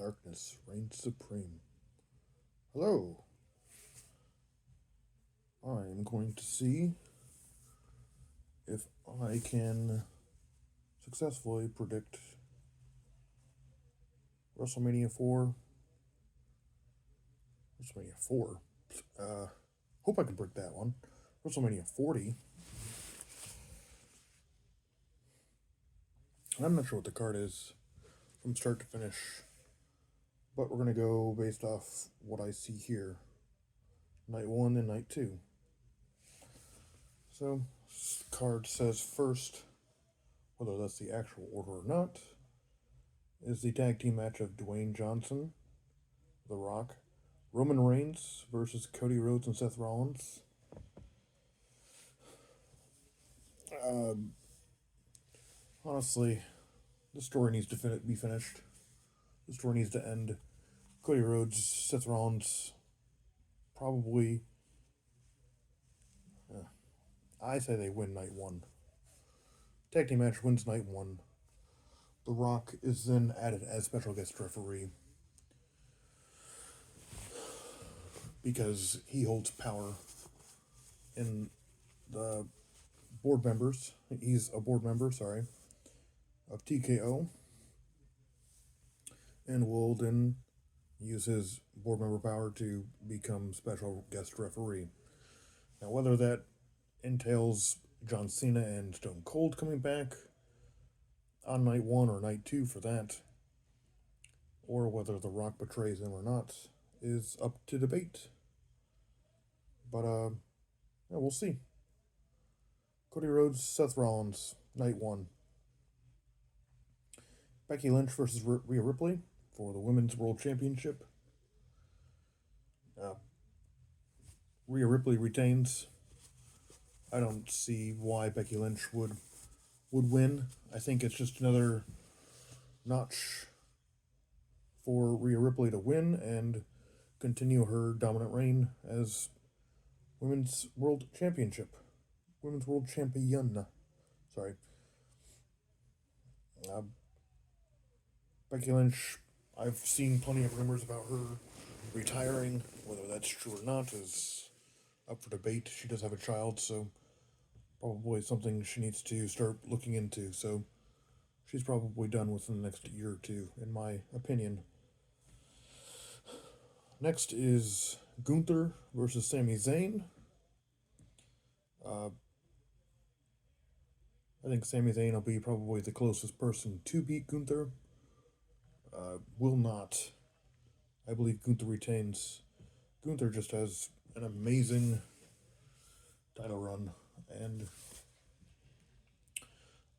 Darkness reigns supreme. Hello. I am going to see if I can successfully predict WrestleMania 4. WrestleMania 4. Hope I can predict that one. WrestleMania 40. I'm not sure what the card is from start to finish, but we're going to go based off what I see here. Night 1 and Night 2. So, card says first, whether that's the actual order or not, is the tag team match of Dwayne Johnson, The Rock, Roman Reigns versus Cody Rhodes and Seth Rollins. Honestly, the story needs to be finished. The story needs to end. Cody Rhodes, Seth Rollins, probably. I say they win night 1. Tag team match wins night 1. The Rock is then added as special guest referee because he holds power in the board members. He's a board member, of TKO, and will then use his board member power to become special guest referee. Now, whether that entails John Cena and Stone Cold coming back on night 1 or night 2 for that, or whether The Rock betrays him or not, is up to debate. But, yeah, we'll see. Cody Rhodes, Seth Rollins, night 1. Becky Lynch versus Rhea Ripley for the Women's World Championship. Rhea Ripley retains. I don't see why Becky Lynch would win. I think it's just another notch for Rhea Ripley to win and continue her dominant reign as Women's World Championship. Women's World Champion. Sorry. Becky Lynch, I've seen plenty of rumors about her retiring. Whether that's true or not is up for debate. She does have a child, so probably something she needs to start looking into. So she's probably done within the next year or two, in my opinion. Next is Gunther versus Sami Zayn. I think Sami Zayn will be probably the closest person to beat Gunther. Will not. I believe Gunther retains. Gunther just has an amazing title run, and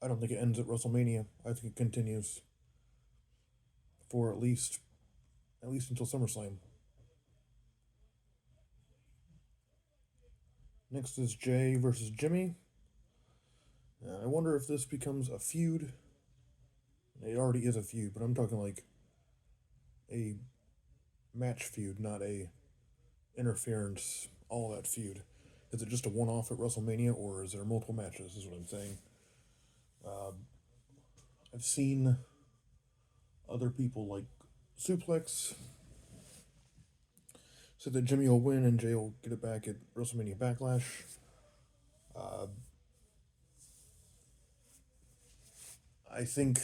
I don't think it ends at WrestleMania. I think it continues for at least until SummerSlam. Next is Jay versus Jimmy. I wonder if this becomes a feud. It already is a feud, but I'm talking like a match feud, not a interference, all that feud. Is it just a one-off at WrestleMania, or is there multiple matches, is what I'm saying. I've seen other people like Suplex say that Jimmy will win and Jay will get it back at WrestleMania Backlash. I think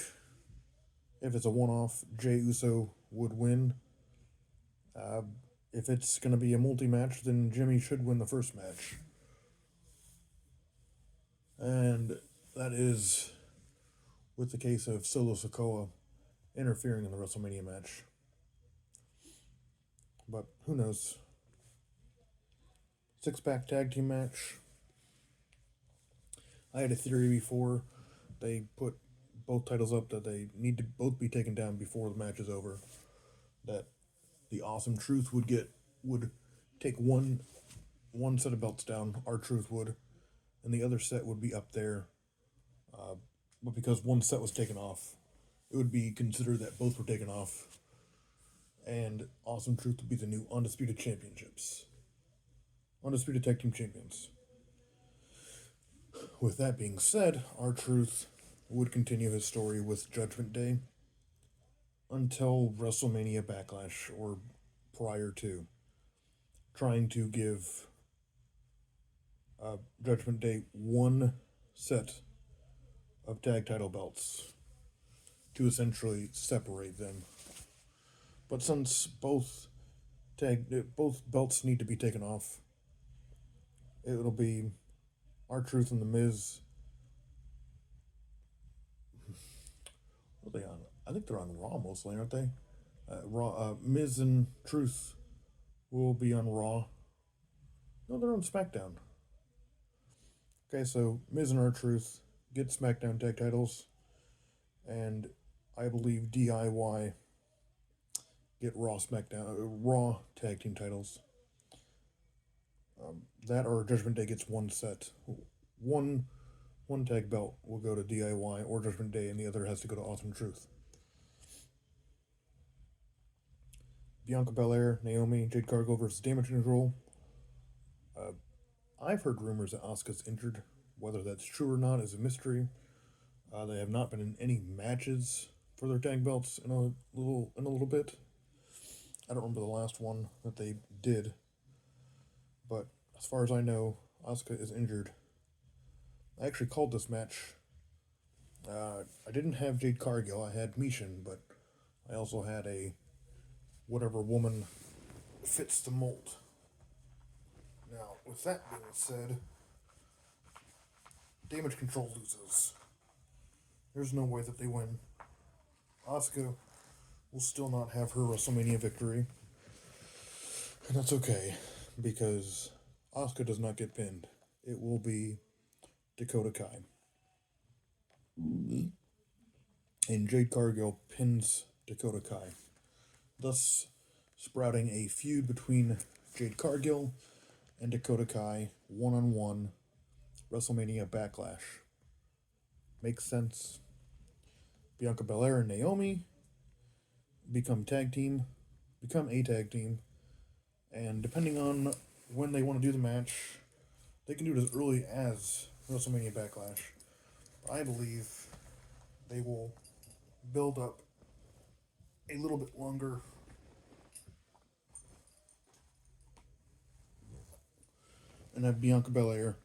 if it's a one-off, Jay Uso would win. If it's going to be a multi-match, then Jimmy should win the first match. And that is with the case of Solo Sikoa interfering in the WrestleMania match. But who knows? 6-pack tag team match. I had a theory before they put both titles up that they need to both be taken down before the match is over. That the Awesome Truth would take one set of belts down, R-Truth would, and the other set would be up there. But because one set was taken off, it would be considered that both were taken off, and Awesome Truth would be the new Undisputed Championships. Undisputed Tag Team Champions. With that being said, R-Truth would continue his story with Judgment Day until WrestleMania Backlash or prior to, trying to give Judgment Day one set of tag title belts to essentially separate them. But since both belts need to be taken off, it'll be R-Truth and The Miz. What are they on? I think they're on Raw mostly, aren't they? Miz and Truth will be on Raw. No, they're on SmackDown. Okay, so Miz and R-Truth get SmackDown tag titles, and I believe DIY get Raw tag team titles. That or Judgment Day gets one set. One one tag belt will go to DIY or Judgment Day, and the other has to go to Awesome Truth. Bianca Belair, Naomi, Jade Cargill versus Damage Control. I've heard rumors that Asuka's injured. Whether that's true or not is a mystery. They have not been in any matches for their tag belts in a little bit. I don't remember the last one that they did, but as far as I know, Asuka is injured. I actually called this match. I didn't have Jade Cargill. I had Mishin, but I also had a whatever woman fits the mold. Now, with that being said, Damage Control loses. There's no way that they win. Asuka will still not have her WrestleMania victory. And that's okay, because Asuka does not get pinned. It will be Dakota Kai. And Jade Cargill pins Dakota Kai, thus sprouting a feud between Jade Cargill and Dakota Kai one-on-one WrestleMania Backlash. Makes sense. Bianca Belair and Naomi become a tag team, and depending on when they want to do the match, they can do it as early as WrestleMania Backlash. I believe they will build up a little bit longer and have Bianca Belair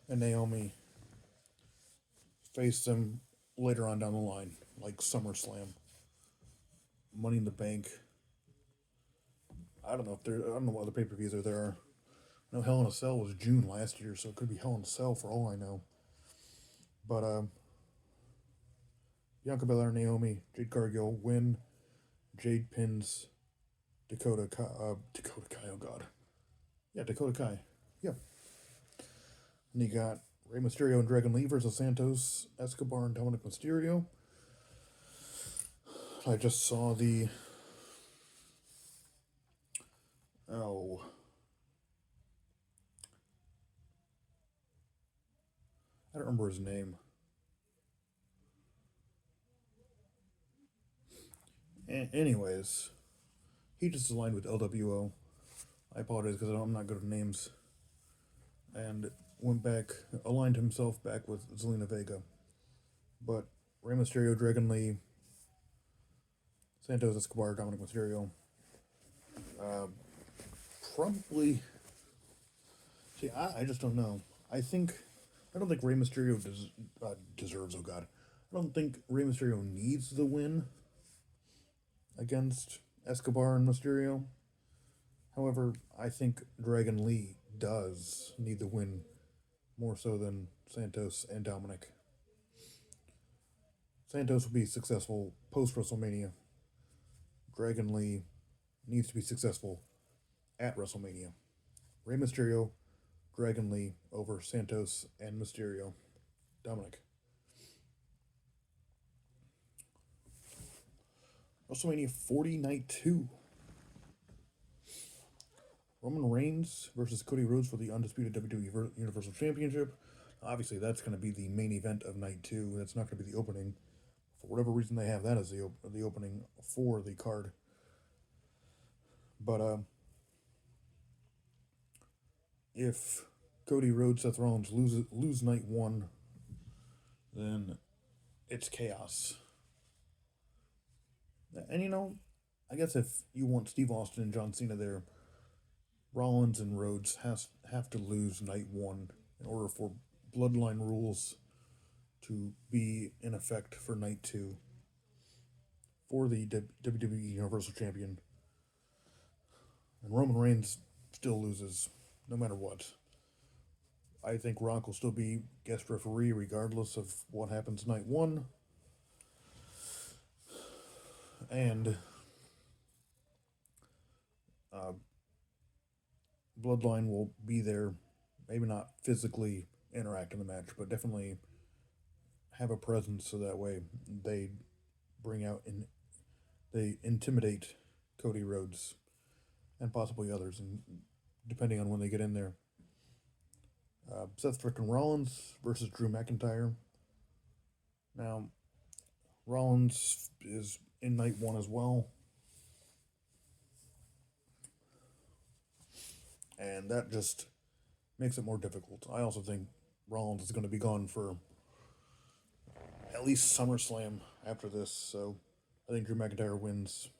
and Naomi face them later on down the line, like SummerSlam, Money in the Bank. I don't know what other pay-per-views there are. No, Hell in a Cell was June last year, so it could be Hell in a Cell for all I know. But Bianca Belair, Naomi, Jade Cargill win. Jade pins Dakota Kai. Oh God. Yeah, Dakota Kai. Yeah. And you got Rey Mysterio and Dragon Lee versus Santos, Escobar, and Dominic Mysterio. I just saw the. Oh. I don't remember his name. Anyways, he just aligned with LWO. I apologize because I'm not good at names. And aligned himself back with Zelina Vega. But Rey Mysterio, Dragon Lee, Santos Escobar, Dominic Mysterio. Probably. See, I just don't know. I don't think Rey Mysterio deserves. Oh God, I don't think Rey Mysterio needs the win against Escobar and Mysterio. However, I think Dragon Lee does need the win more so than Santos and Dominic. Santos will be successful post WrestleMania. Dragon Lee needs to be successful at WrestleMania. Rey Mysterio, Dragon Lee over Santos and Mysterio. Dominic. WrestleMania 40 Night 2. Roman Reigns versus Cody Rhodes for the undisputed WWE Universal Championship. Obviously, that's going to be the main event of Night 2. That's not going to be the opening. For whatever reason, they have that as the opening for the card. But if Cody Rhodes, Seth Rollins lose Night 1, then it's chaos. And I guess if you want Steve Austin and John Cena there, Rollins and Rhodes have to lose night one in order for Bloodline rules to be in effect for night two for the WWE Universal Champion. And Roman Reigns still loses no matter what. I think Rock will still be guest referee regardless of what happens night one. And uh, Bloodline will be there, maybe not physically interact in the match, but definitely have a presence so that way they bring out and they intimidate Cody Rhodes and possibly others, and depending on when they get in there. Seth frickin' Rollins versus Drew McIntyre. Now, Rollins is in night one as well, and that just makes it more difficult. I also think Rollins is going to be gone for at least SummerSlam after this, so I think Drew McIntyre wins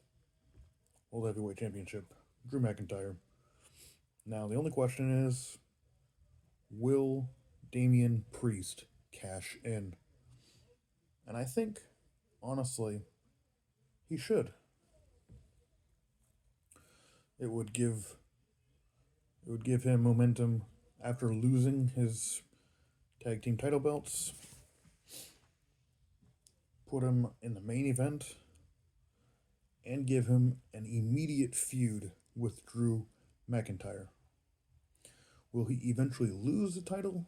World Heavyweight Championship. Drew McIntyre. Now, the only question is, will Damian Priest cash in? And I think, honestly, he should. It would give him momentum after losing his tag team title belts. Put him in the main event and give him an immediate feud with Drew McIntyre. Will he eventually lose the title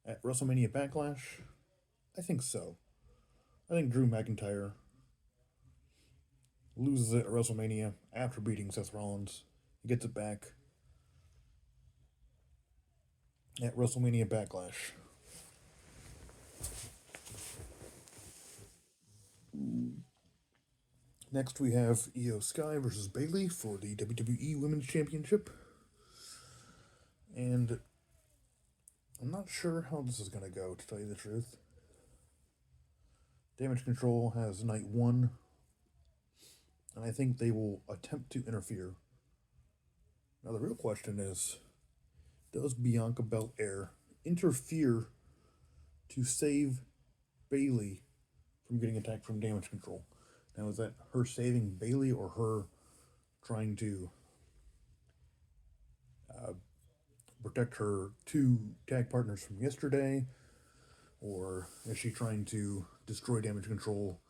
at WrestleMania Backlash? I think so. I think Drew McIntyre loses it at WrestleMania after beating Seth Rollins. He gets it back at WrestleMania Backlash. Next, we have Io Sky versus Bayley for the WWE Women's Championship. And I'm not sure how this is going to go, to tell you the truth. Damage Control has night one, and I think they will attempt to interfere. Now, the real question is, does Bianca Belair interfere to save Bayley from getting attacked from Damage Control? Now, is that her saving Bayley or her trying to protect her two tag partners from yesterday? Or is she trying to destroy Damage Control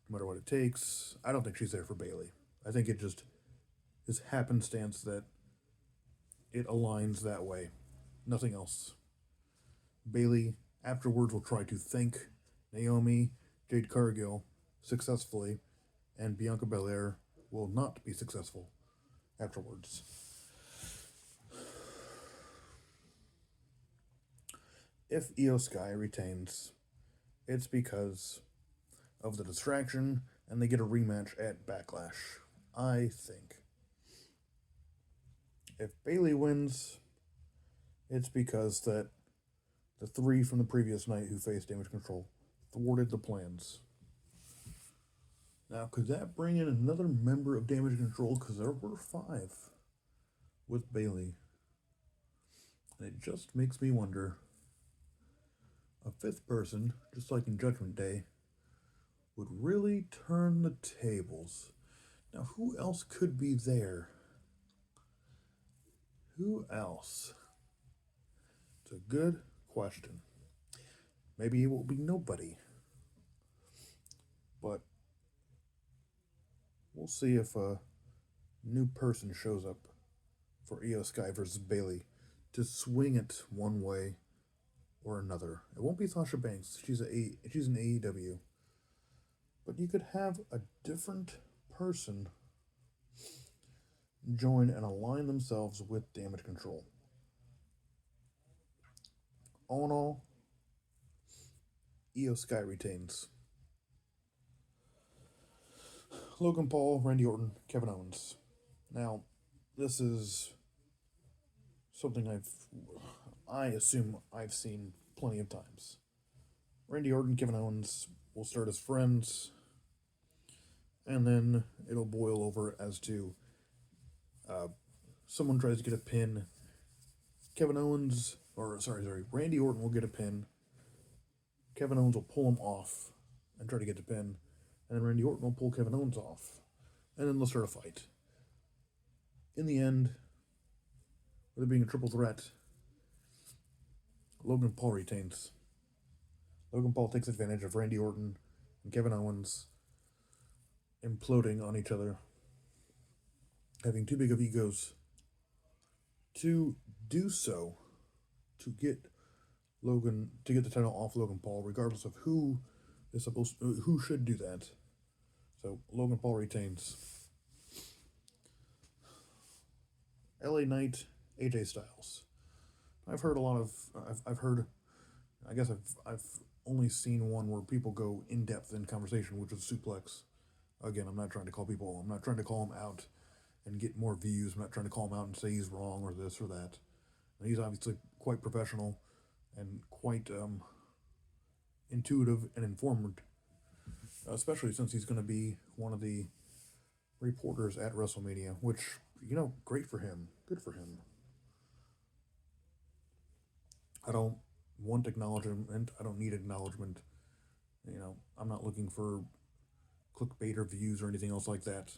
no matter what it takes? I don't think she's there for Bayley. I think it just is happenstance that it aligns that way. Nothing else. Bayley afterwards will try to thank Naomi, Jade Cargill successfully, and Bianca Belair will not be successful afterwards. If Io Sky retains, it's because of the distraction and they get a rematch at Backlash, I think. If Bayley wins, it's because that the three from the previous night who faced Damage Control thwarted the plans. Now, could that bring in another member of Damage Control? Because there were 5 with Bayley. And it just makes me wonder, a 5th person, just like in Judgment Day, would really turn the tables. Now, who else could be there? Who else? It's a good question. Maybe it will be nobody. But we'll see if a new person shows up for Io Sky versus Bayley to swing it one way or another. It won't be Sasha Banks. She's an AEW. But you could have a different person join and align themselves with Damage Control. All in all, Io Sky retains. Logan Paul, Randy Orton, Kevin Owens. Now, this is something I assume I've seen plenty of times. Randy Orton, Kevin Owens will start as friends, and then it'll boil over as to someone tries to get a pin. Kevin Owens, or sorry, Randy Orton will get a pin. Kevin Owens will pull him off and try to get the pin, and then Randy Orton will pull Kevin Owens off, and then they'll start a fight. In the end, with it being a triple threat, Logan Paul retains. Logan Paul takes advantage of Randy Orton and Kevin Owens imploding on each other, having too big of egos to do so, to get the title off Logan Paul, regardless of who should do that. So Logan Paul retains. LA Knight, AJ Styles. I've heard a lot of. I've heard. I guess I've only seen one where people go in depth in conversation, which is suplex. Again, I'm not trying to call him out and get more views. I'm not trying to call him out and say he's wrong or this or that. And he's obviously quite professional and quite intuitive and informed, especially since he's going to be one of the reporters at WrestleMania, which, great for him. Good for him. I don't want acknowledgement. I don't need acknowledgement. I'm not looking for clickbait or views or anything else like that.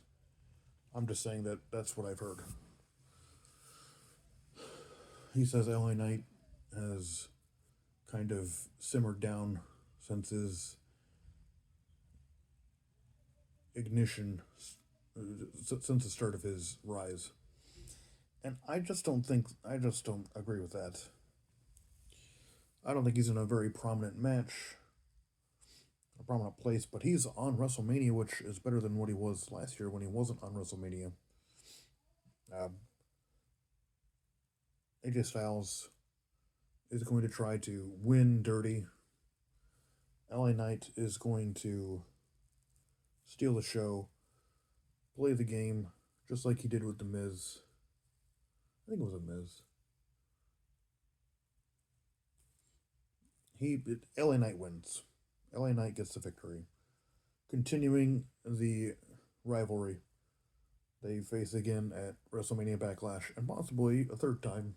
I'm just saying that that's what I've heard. He says LA Knight has kind of simmered down since his ignition, since the start of his rise. And I just don't agree with that. I don't think he's in a very prominent match, a prominent place, but he's on WrestleMania, which is better than what he was last year when he wasn't on WrestleMania. AJ Styles is going to try to win dirty. LA Knight is going to steal the show, play the game, just like he did with The Miz. I think it was a Miz. LA Knight wins. LA Knight gets the victory. Continuing the rivalry. They face again at WrestleMania Backlash, and possibly a third time,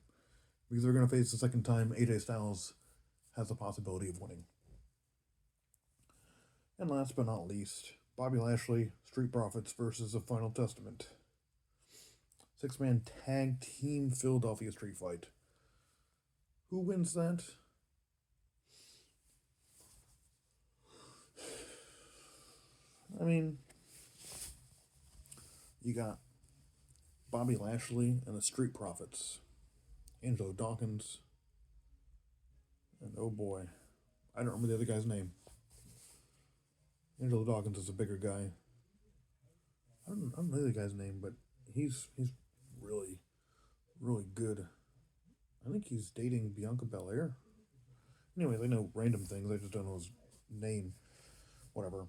because they're going to face the second time AJ Styles has the possibility of winning. And last but not least, Bobby Lashley, Street Profits versus the Final Testament. 6-man tag team Philadelphia street fight. Who wins that? I mean, you got Bobby Lashley and the Street Profits. Angelo Dawkins. And oh boy, I don't remember the other guy's name. Angelo Dawkins is a bigger guy. I don't know the guy's name, but he's really, really good. I think he's dating Bianca Belair. Anyways, I know random things. I just don't know his name. Whatever.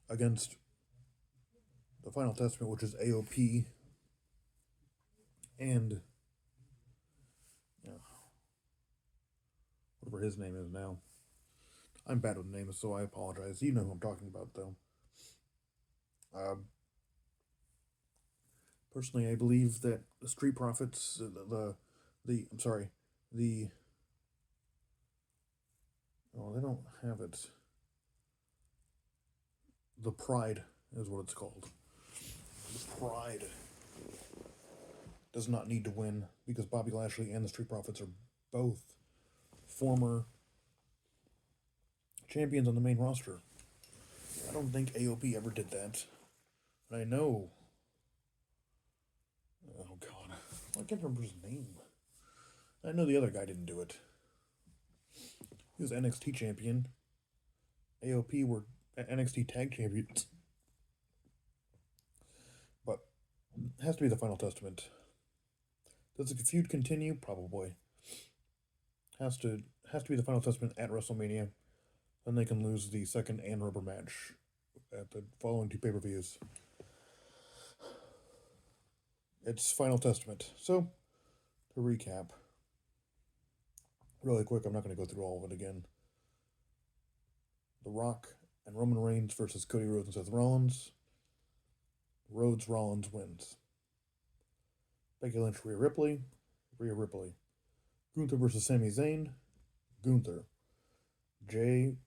Against the Final Testament, which is AOP, and whatever his name is now. I'm bad with names, so I apologize. You know who I'm talking about, though. Personally, I believe that the Street Profits, they don't have it. The Pride is what it's called. The Pride does not need to win because Bobby Lashley and the Street Profits are both former champions on the main roster. I don't think AOP ever did that. I know. Oh God, I can't remember his name. I know the other guy didn't do it. He was NXT champion. AOP were NXT tag champions. But it has to be the Final Testament. Does the feud continue? Probably. Has to be the Final Testament at WrestleMania. Then they can lose the second and rubber match at the following two pay-per-views. It's Final Testament. So, to recap, really quick, I'm not going to go through all of it again. The Rock And Roman Reigns versus Cody Rhodes and Seth Rollins. Rollins wins. Becky Lynch, Rhea Ripley. Rhea Ripley. Gunther versus Sami Zayn. Gunther. Jay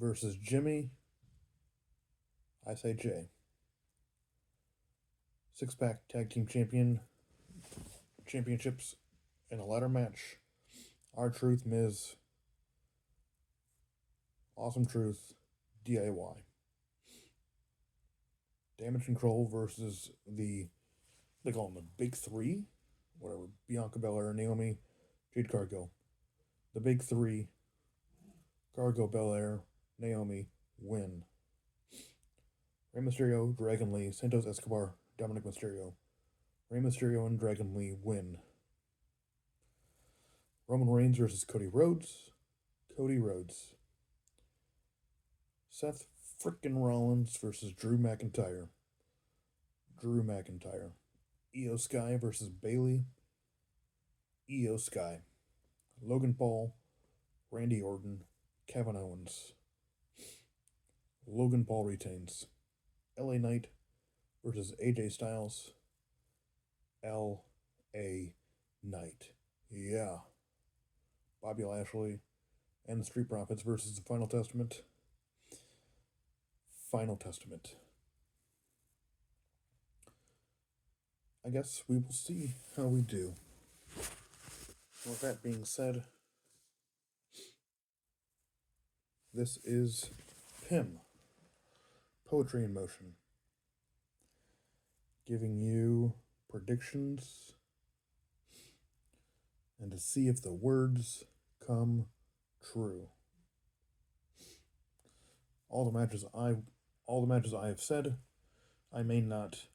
versus Jimmy. I say Jay. Six-pack tag team championships in a ladder match. R-Truth, Miz. Awesome Truth, DIY. Damage Control versus they call them the Big Three, whatever. Bianca Belair, Naomi, Jade Cargill. The Big Three, Cargill, Belair, Naomi, win. Rey Mysterio, Dragon Lee, Santos Escobar, Dominic Mysterio. Rey Mysterio and Dragon Lee win. Roman Reigns versus Cody Rhodes. Cody Rhodes. Seth frickin' Rollins versus Drew McIntyre. Drew McIntyre. Io Sky versus Bayley. Io Sky. Logan Paul, Randy Orton, Kevin Owens. Logan Paul retains. LA Knight versus AJ Styles. LA Knight. Yeah. Bobby Lashley and the Street Profits versus the Final Testament. Final Testament. I guess we will see how we do. With that being said, this is P.i.M. Poetry in Motion. Giving you predictions and to see if the words come true. All the matches I have said, I may not